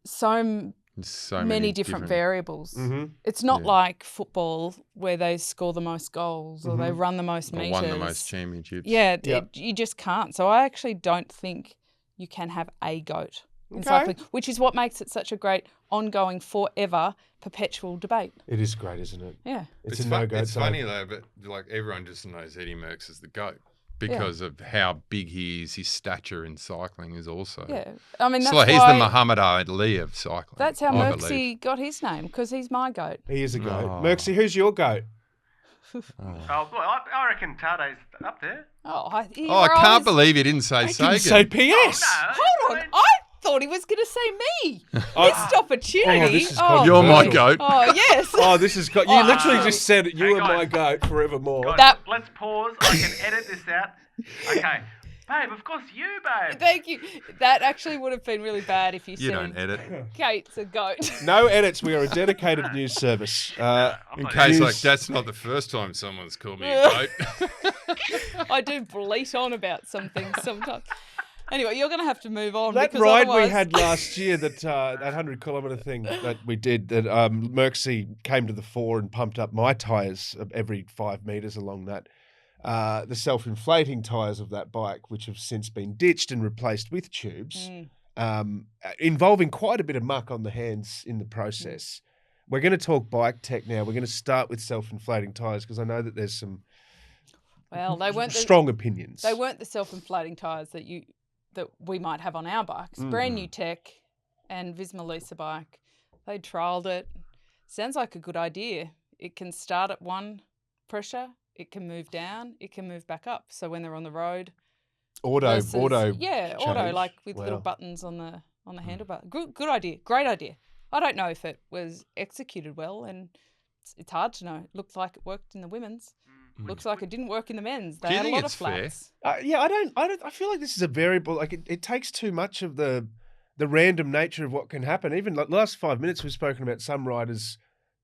so There's so many different variables. Mm-hmm. It's not Yeah. like football where they score the most goals or they run the most Or meters. won the most championships. Yeah, Yep. you just can't. So I actually don't think you can have a goat in Okay. cycling, which is what makes it such a great ongoing, forever, perpetual debate. It is great, isn't it? Yeah. It's a no-go It's zone. funny though, but like everyone just knows Eddie Merckx is the GOAT because of how big he is. His stature in cycling is also. Yeah. I mean, It's that's like he's why, the Muhammad Ali of cycling. that's how I Merckxy believe. got his name, because he's my goat. He is a goat. Oh. Merksy, who's your goat? Oh, well, I reckon Tade's up there. Oh, Oh, I can't believe you didn't say Sagan. Say PS. Hold on. I thought he was going to say me. Missed opportunity. Oh, this is You're my controversial. goat. Oh, yes. Oh, this is you literally just said you Hang are on. my goat forevermore. Guys, let's pause. I can edit this out. Okay. Babe, of course you, babe. Thank you. That actually would have been really bad if you You said don't edit. Kate's a goat. No edits. We are a dedicated news service. I'm In not case, News- like, that's not the first time someone's called me a goat. I do bleat on about some things sometimes. Anyway, you're going to have to move on. That because ride we otherwise- had last year, that 100-kilometre thing that we did, that Merksy came to the fore and pumped up my tyres every 5 metres along that. The self-inflating tyres of that bike, which have since been ditched and replaced with tubes, involving quite a bit of muck on the hands in the process. We're going to talk bike tech now. We're going to start with self-inflating tyres because I know that there's some Well, they weren't strong opinions. They weren't the self-inflating tyres that we might have on our bikes. Brand new tech and Visma Lisa bike. They trialled it. Sounds like a good idea. It can start at one pressure. It can move down. It can move back up. So when they're on the road, Auto, yeah, auto, change. like with little Wow. buttons on the handlebar. Good idea. Great idea. I don't know if it was executed well, and it's hard to know. It looked like it worked in the women's. Looks like it didn't work in the men's. They Do you had a think lot it's of fair? flats. Yeah, I don't. I feel like this is a variable. Like it takes too much of the random nature of what can happen. Even like the last 5 minutes, we've spoken about some riders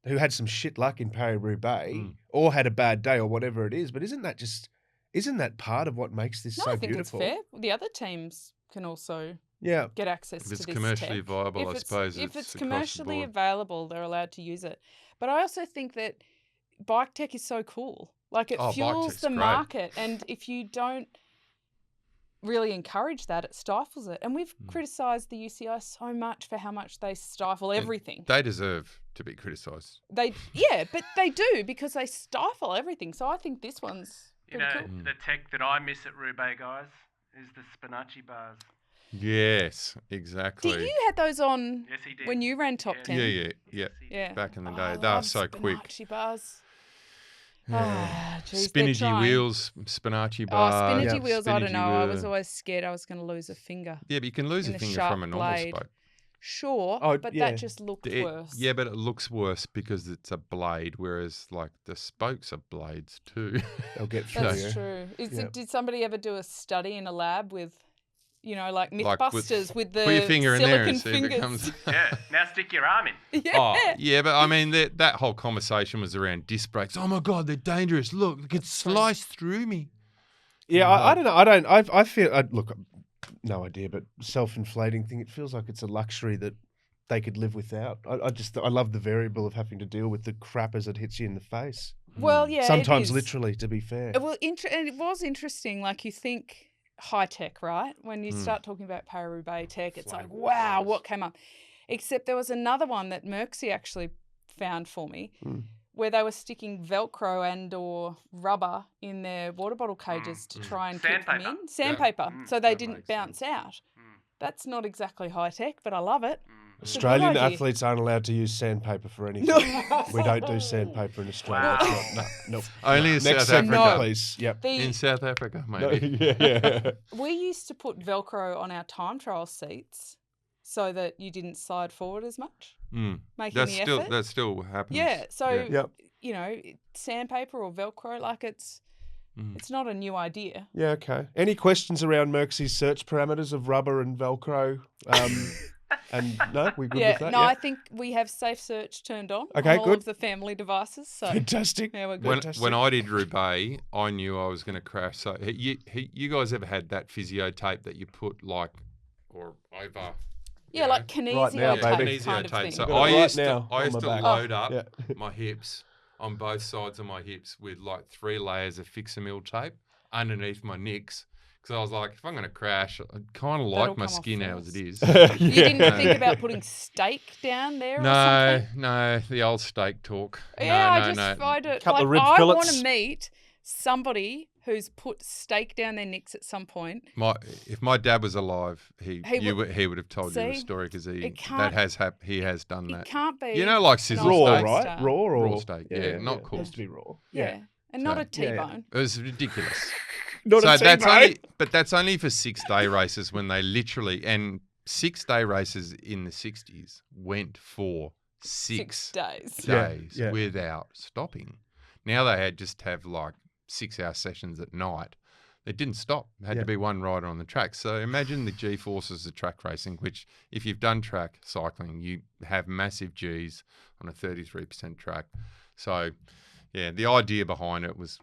who had some shit luck in Paris-Roubaix or had a bad day or whatever it is. But isn't that part of what makes this No, so I think beautiful? it's fair. The other teams can also Yeah. get access If to it's this commercially tech. viable, I suppose If it's it's across the commercially board. available, they're allowed to use it. But I also think that bike tech is so cool. Like it Oh, bike fuels tech's the great. market, and if you don't really encourage that. It stifles it. And we've criticised the UCI so much for how much they stifle everything. They deserve to be criticised. But they do because they stifle everything. So I think this one's pretty cool. The tech that I miss at Roubaix, guys, is the Spinacci bars. Yes, exactly. You had those on Yes, he did. when you ran top 10? Yeah. Back in the day. I They were love so quick. Spinacci bars. Yeah. Geez, they're Spinachy trying. wheels, Spinacci bar. Spinachy wheels, I don't know. I was wheel. always scared I was going to lose a finger. Yeah, but you can lose in a a finger sharp from a normal blade. spoke. Sure, Oh, but yeah. that just looked worse. Yeah, but it looks worse because it's a blade, whereas like the spokes are blades too. They'll get through. That's true. Did somebody ever do a study in a lab with, like Mythbusters with the put your finger in there silicon and see fingers? if it comes. Yeah, now stick your arm in. Yeah. Oh, yeah, but I mean that whole conversation was around disc brakes. Oh my God, they're dangerous! Look, it could slice through me. Yeah, I don't know. I feel. Look, no idea, but self-inflating thing. It feels like it's a luxury that they could live without. I love the variable of having to deal with the crap as it hits you in the face. Well, yeah. Sometimes it is. literally, to be fair. Well, and it was interesting. Like you think high tech, right? When you start talking about Paris-Roubaix tech, it's like, wow, what came up? Except there was another one that Merxy actually found for me, where they were sticking Velcro and or rubber in their water bottle cages to try and keep them in. Sandpaper, so they didn't bounce out. That's not exactly high tech, but I love it. It's a good Australian idea. athletes aren't allowed to use sandpaper for anything. We don't do sandpaper in Australia. Wow. Nope. Only in Next South segment, Africa. please. Yep. In South Africa, maybe. Yeah. We used to put Velcro on our time trial seats so that you didn't slide forward as much, making the effort. That still happens. Yeah, so, Yep. sandpaper or Velcro, like it's not a new idea. Yeah, okay. Any questions around Merxy's search parameters of rubber and Velcro? And no, we're good with that? I think we have Safe Search turned on Okay, all good. of the family devices. So Fantastic. yeah, we're good. When I did Roubaix, I knew I was going to crash. So you guys ever had that physio tape that you put over? Yeah, like kinesio Right now, tape baby. kind of thing. So Got it I right used now to, I on used my to back. load up Yeah. my hips on both sides of my hips with like 3 layers of Fix-A-Mill tape underneath my nicks. Because I was like, if I'm going to crash, I kind of like my come off skin as first. it is. You didn't think about putting steak down there or something? No, the old steak talk. Yeah, I no, just no. find it Couple like of rib I want fillets. to meet somebody who's put steak down their nicks at some point. If my dad was alive, he would have told you the See? story because he It can't- he has done It that. can't be. You know, like sizzle Raw, steak. right? Star. Raw or Raw steak, yeah, not It cooked. has to be raw. Yeah. And not So- a T-bone. It was ridiculous. Not So a that's only for 6-day races when they literally 6-day races in the 60s went for 6 days. days Yeah. without stopping. Now they just have like 6-hour sessions at night. They didn't stop. It had to be one rider on the track. So imagine the G-forces of track racing, which if you've done track cycling, you have massive Gs on a 33% track. So, yeah, the idea behind it was,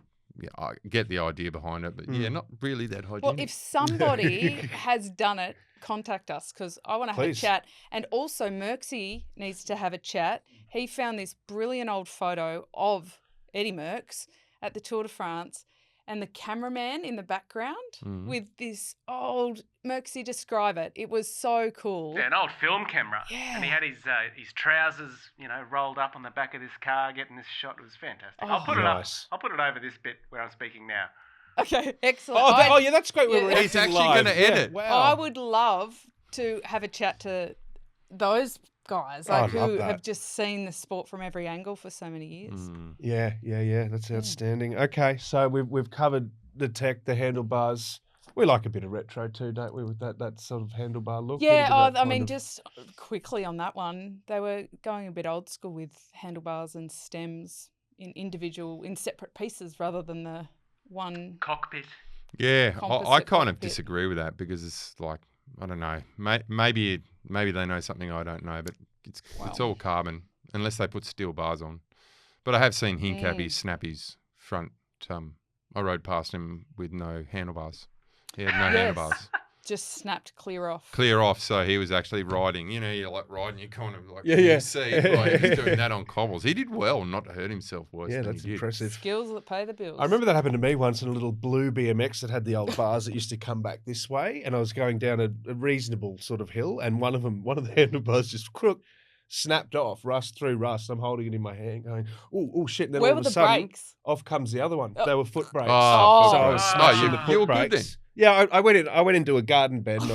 I get the idea behind it, but not really that hygienic. Well, if somebody has done it, contact us because I want to have a Please. chat. And also, Merxy needs to have a chat. He found this brilliant old photo of Eddie Merckx at the Tour de France and the cameraman in the background with this old Merxy. Describe it. It was so cool. Yeah, an old film camera. Yeah. And he had his trousers, rolled up on the back of this car, getting this shot. It was fantastic. Oh, I'll put it up. nice. I'll put it over this bit where I'm speaking now. Okay, excellent. Oh, yeah, that's great. Yeah. He's actually going to edit. Wow. I would love to have a chat to those guys I'd who love that. have just seen the sport from every angle for so many years. Yeah. That's outstanding. Okay, so we've covered the tech, the handlebars. We like a bit of retro too, don't we? With that sort of handlebar look. Yeah, Little bit of that I kind mean, of- just quickly on that one, they were going a bit old school with handlebars and stems in separate pieces rather than the one. Cockpit. Yeah, I composite kind of cockpit. disagree with that because it's like, I don't know, maybe they know something I don't know, but it's all carbon unless they put steel bars on. But I have seen Hincapie snap his front. I rode past him with no handlebars. He had no handlebars. just snapped clear off. So he was actually riding. You know, you're like riding, you kind of like Yeah. see. Like, he's doing that on cobbles. He did well not to hurt himself worse Yeah, than that's he did. impressive. Skills that pay the bills. I remember that happened to me once in a little blue BMX that had the old bars that used to come back this way, and I was going down a reasonable sort of hill, and one of the handlebars just snapped off, rust through rust. I'm holding it in my hand, going, "Oh shit!" And then Where all were of a the sudden, brakes? off comes the other one. Oh. They were foot brakes. Oh, so I foot was brakes. smashing the you foot were good brakes. then. Yeah, I went into a garden bed and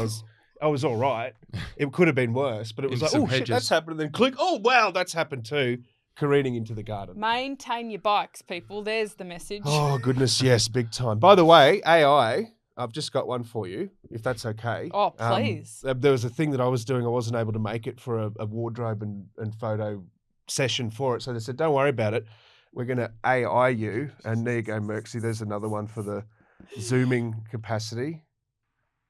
I was all right. It could have been worse, but it was In like, some oh shit, hedges. that's happened. And then click, oh wow, that's happened too. Careening into the garden. Maintain your bikes, people. There's the message. Oh goodness, yes, big time. By the way, AI, I've just got one for you, if that's okay. Oh, please. There was a thing that I was doing. I wasn't able to make it for a wardrobe and photo session for it. So they said, don't worry about it. We're going to AI you. And there you go, Merksy. There's another one for the zooming capacity.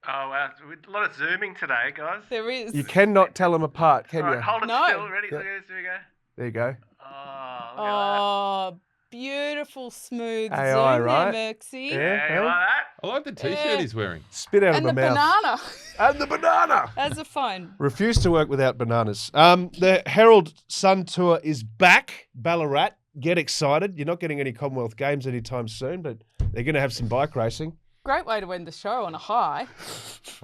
Oh, wow. A lot of zooming today, guys. There is. You cannot tell them apart, can All you? right, hold it No. still. Ready? Yeah. Look at this. Here we go. There you go. Oh, look at Oh, beautiful, smooth AI, zoom right? there, Merksy. Yeah. that. Yeah, you like that? I like the t-shirt Yeah. he's wearing. Spit out And of the my mouth. banana And the banana. as a phone. Refuse to work without bananas. The Herald Sun Tour is back. Ballarat. Get excited. You're not getting any Commonwealth Games anytime soon, but they're going to have some bike racing. Great way to end the show on a high.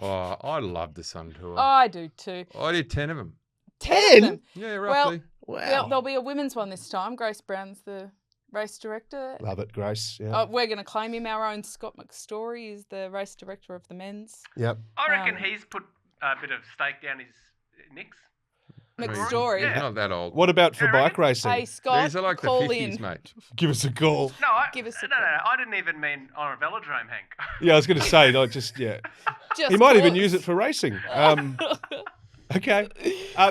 Oh, I love the Sun Tour. I do too. I did 10 of them. 10 of them. Yeah, roughly. Well, there'll be a women's one this time. Grace Brown's the race director. Love it, Grace. Yeah. We're going to claim him. Our own Scott McStory is the race director of the men's. Yep. I reckon Um, he's put a bit of stake down his nicks. McStory. He's not that old. What about for Yeah, bike right. racing? Hey, Scott, These are like the call 50s, in. mate. Give us a call. No, Give us a no, I didn't even mean on a velodrome, Hank. Yeah, I was going to say, not just, yeah. Just He might even call use us. it for racing. Okay.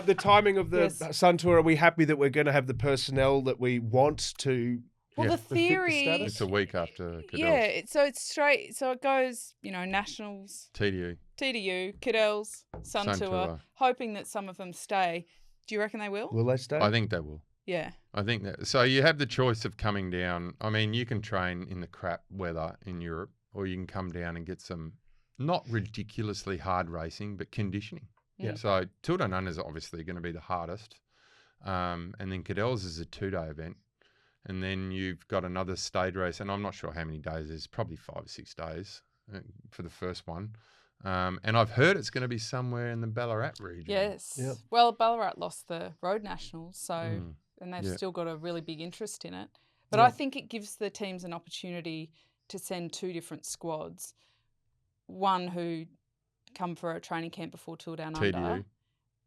The timing of the Yes. Sun Tour, are we happy that we're going to have the personnel that we want to Well, Yeah. the fit the theory, status? It's a week after Cadell's. yeah, it's straight. So it goes, nationals, TDU. TDU, Cadell's, Sun Sun Tour, Tour. hoping that some of them stay. Do you reckon they will? Will they stay? I think they will. Yeah. I think that. So you have the choice of coming down. I mean, you can train in the crap weather in Europe, or you can come down and get some not ridiculously hard racing, but conditioning. Yeah. So Tour Down Under is obviously going to be the hardest. And then Cadell's is a 2-day event. And then you've got another stage race. And I'm not sure how many days. There's probably 5 or 6 days for the first one. And I've heard it's going to be somewhere in the Ballarat region. Yes. Yep. Well, Ballarat lost the Road Nationals, so and they've Yeah. still got a really big interest in it. But Yeah. I think it gives the teams an opportunity to send 2 different squads. One who come for a training camp before Tour Down Under, TDU.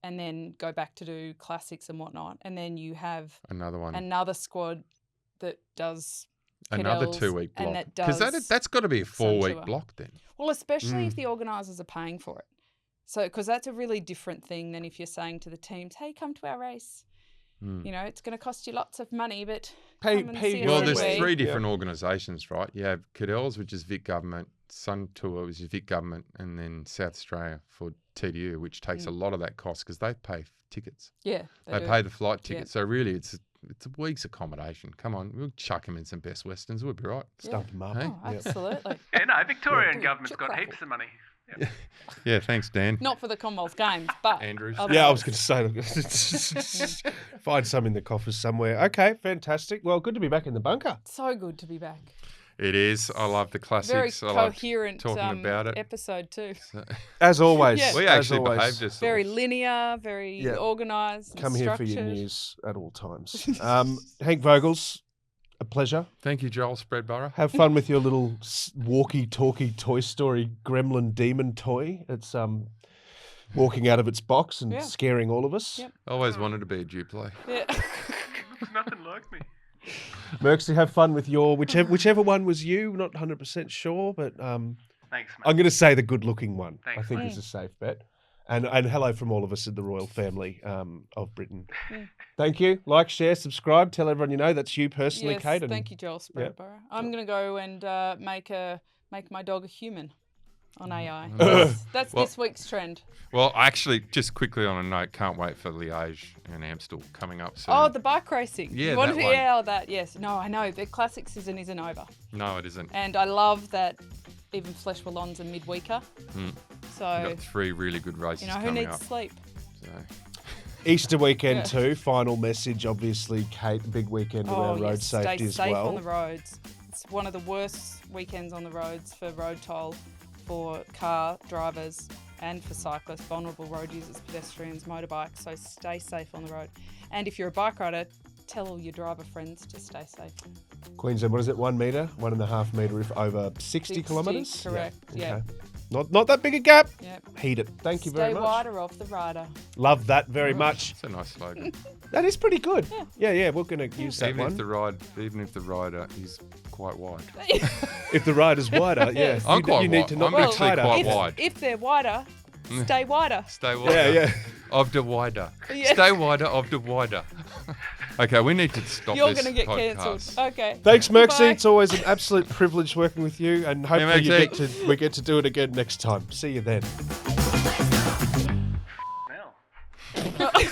and then go back to do classics and whatnot. And then you have Another one. another squad that does Another Cadell's 2-week and block. that Because does that's got to be a Sun 4-week Tour. block then. Well, especially if the organisers are paying for it. So, because that's a really different thing than if you're saying to the teams, "Hey, come to our race." It's going to cost you lots of money, but Pay- come and pay see your us Well, own there's way. anyway. 3 different organisations, right? You have Cadell's, which is Vic Government, Sun Tour, which is Vic Government, and then South Australia for TDU, which takes a lot of that cost because they pay tickets. Yeah, They do. pay the flight ticket. So really, it's a week's accommodation. Come on, we'll chuck them in some Best Westerns. We'll be right. Stump them up. Hey? Oh, absolutely. Yeah, no, Victorian Yeah. government's Chip got crackle. heaps of money. Yep. Yeah, thanks, Dan. Not for the Commonwealth Games, but Andrews. other Yeah, I was ones. going to say, look, find some in the coffers somewhere. Okay, fantastic. Well, good to be back in the bunker. So good to be back. It is. I love the Very classics. I love coherent talking about it. episode too. As always. Yeah. We as actually always. behaved ourselves. Very linear, very Yeah. organised. Come and here for your structured. news at all times. Hank Vogels, a pleasure. Thank you, Joel Spreadborough. Have fun with your little walkie-talkie Toy Story gremlin demon toy. It's walking out of its box and Yeah. scaring all of us. Yep. I always wanted to be a Duplo. Yeah. Looks nothing like me. Merksy, have fun with your whichever one was you. Not 100% sure, but Thanks, mate. I'm going to say the good-looking one. I Thanks, think mate. is a safe bet. And hello from all of us in the royal family of Britain. Thank you. Like, share, subscribe. Tell everyone you know. That's you personally, Yes, Kate. And thank you, Joel Spreadborough. I'm going to go and make my dog a human on AI. That's Well- this week's trend. Well, actually, just quickly on a note, can't wait for Liège and Amstel coming up soon. Oh, the bike racing. Yeah, You wanted that to, one. yeah, that, yes. No, I know. The classic season isn't over. No, it isn't. And I love that even Flesh Wallons are midweeker. So We've got 3 really good races who coming needs up. sleep? So. Easter weekend too. Final message, obviously, Kate. Big weekend around road safety as stay safe well. on the roads. It's one of the worst weekends on the roads for road toll, for car drivers and for cyclists, vulnerable road users, pedestrians, motorbikes. So stay safe on the road. And if you're a bike rider, tell all your driver friends to stay safe. Queensland, what is it? 1 metre, 1.5 metre if over 60 kilometres? Correct. Yeah. Okay. Not that big a gap. Yep. Heat it. Thank you very much. Stay wider off the rider. Love that very much. It's a nice slogan. That is pretty good. Yeah. We're going to use that even one. Even if the rider is quite wide. If the rider's wider, yeah. I'm quite you wide. need to not I'm be actually tighter. quite wide. If they're wider, stay wider. Stay wider. Yeah. Of the wider. Yeah. Stay wider of the wider. Okay, we need to stop You're this going to get podcast. cancelled. Okay. Thanks, Merxy. Bye. It's always an absolute privilege working with you, and hopefully Merxy. we get to do it again next time. See you then. Well.